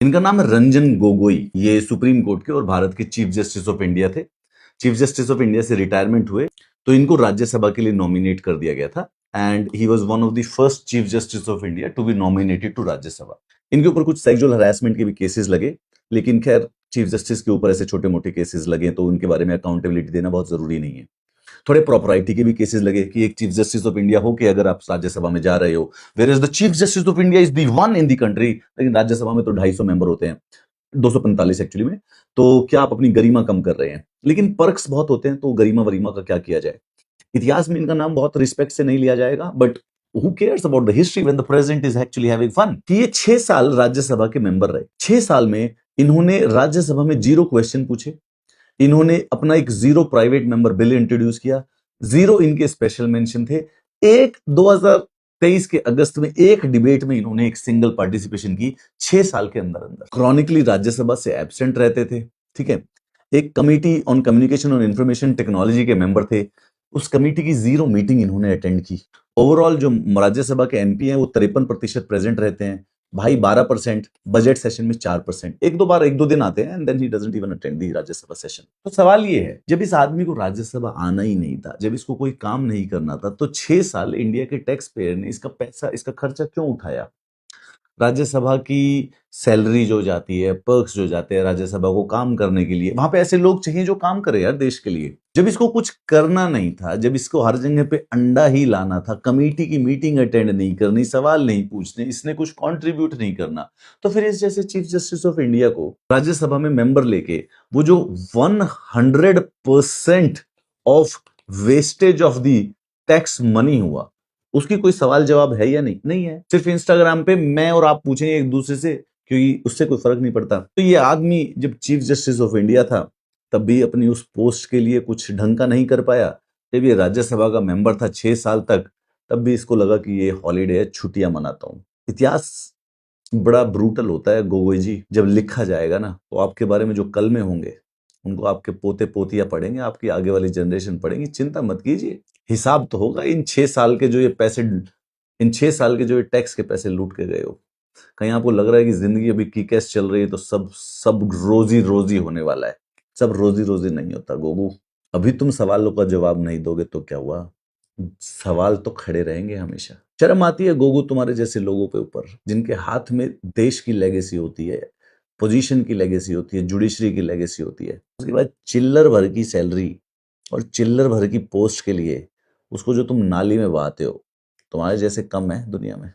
इनका नाम है रंजन गोगोई। ये सुप्रीम कोर्ट के और भारत के चीफ जस्टिस ऑफ इंडिया थे। चीफ जस्टिस ऑफ इंडिया से रिटायरमेंट हुए तो इनको राज्यसभा के लिए नॉमिनेट कर दिया गया था and he was one of the first chief justice of India to be nominated to Rajya Sabha. इनके ऊपर कुछ सेक्सुअल हरासमेंट के भी केसेस लगे, लेकिन खैर चीफ जस्टिस के ऊपर ऐसे छोटे मोटे केसेस लगे तो उनके बारे में अकाउंटेबिलिटी देना बहुत जरूरी नहीं है। थोड़े प्रॉपराइटी के भी केसेस लगे कि एक चीफ जस्टिस ऑफ इंडिया हो कि अगर आप राज्यसभा में जा रहे हो, where is the chief justice of India is the one in the country, लेकिन राज्यसभा में तो 250 मेंबर होते हैं, 245 एक्चुअली में, तो क्या आप अपनी गरिमा कम कर रहे हैं? लेकिन पर्क्स बहुत होते हैं, तो गरिमा वरिमा का क्या किया जाए। इतिहास में इनका नाम बहुत रिस्पेक्ट से नहीं लिया जाएगा, but who cares about the history when the present is actually having fun. कि ये 6 साल राज्यसभा के मेंबर रहे। 6 साल में इन्होंने राज्यसभा में 0 क्वेश्चन पूछे, इन्होंने अपना एक 0 प्राइवेट मेंबर बिल इंट्रोड्यूस किया, 0 इनके स्पेशल मेंशन थे। एक 2023 के अगस्त में एक डिबेट में इन्होंने एक सिंगल पार्टिसिपेशन की 6 साल के अंदर अंदर। क्रॉनिकली राज्यसभा से एब्सेंट रहते थे, ठीक है। एक कमिटी ऑन कम्युनिकेशन और इंफॉर्मेशन टेक्नोलॉजी के मेंबर थे, उस कमिटी की 0 मीटिंग इन्होंने अटेंड की। ओवरऑल जो राज्यसभा के एमपी हैं वो 53% प्रेजेंट रहते हैं, भाई 12%, बजट सेशन में 4%, एक दो बार एक दो दिन आते हैं and then he doesn't even attend the Rajya Sabha session. तो सवाल ये है, जब इस आदमी को राज्यसभा आना ही नहीं था, जब इसको कोई काम नहीं करना था, तो 6 साल इंडिया के टैक्स पेयर ने इसका पैसा, इसका खर्चा क्यों उठाया? राज्यसभा की सैलरी जो जाती है, पर्क्स जो जाते हैं राज्यसभा को काम करने के लिए, वहां पे ऐसे लोग चाहिए जो काम करे यार देश के लिए। जब इसको कुछ करना नहीं था, जब इसको हर जगह पे अंडा ही लाना था, कमेटी की मीटिंग अटेंड नहीं करनी, सवाल नहीं पूछने, इसने कुछ कंट्रीब्यूट नहीं करना, तो फिर इस जैसे चीफ जस्टिस ऑफ इंडिया को राज्यसभा में मेंबर लेके वो जो 100% of wastage of the tax money हुआ, उसकी कोई सवाल जवाब है या नहीं? नहीं है। सिर्फ इंस्टाग्राम पे मैं और आप पूछेंगे एक दूसरे से, क्योंकि उससे कोई फर्क नहीं पड़ता। तो ये आदमी जब चीफ जस्टिस ऑफ इंडिया था तब भी अपनी उस पोस्ट के लिए कुछ ढंग का नहीं कर पाया। जब ये राज्यसभा का मेंबर था 6 साल तक, तब भी इसको लगा कि ये हॉलीडे है, छुट्टियां मनाता हूं। इतिहास बड़ा ब्रूटल होता है गोगोई जी। जब लिखा जाएगा ना, तो आपके बारे में जो कल में होंगे उनको आपके पोते पोतियां पढ़ेंगे, आपकी आगे वाली जनरेशन पढ़ेंगी। चिंता मत कीजिए, हिसाब तो होगा इन 6 साल के जो ये पैसे, इन 6 साल के जो ये टैक्स के पैसे लूट के गए हो। कहीं आपको लग रहा है कि जिंदगी अभी किक-एस चल रही है तो सब सब रोजी रोजी होने वाला है? सब रोजी रोजी नहीं होता गोगू। अभी तुम सवालों का जवाब नहीं दोगे तो क्या हुआ? सवाल तो खड़े रहेंगे हमेशा। शर्म आती है गोगू तुम्हारे जैसे लोगों के ऊपर, जिनके हाथ में देश की लेगेसी होती है, पोजीशन की लेगेसी होती है, जुडिशरी की लेगेसी होती है। उसके बाद चिल्लर भर की सैलरी और चिल्लर भर की पोस्ट के लिए उसको जो तुम नाली में बहाते हो, तुम्हारे जैसे कम है दुनिया में।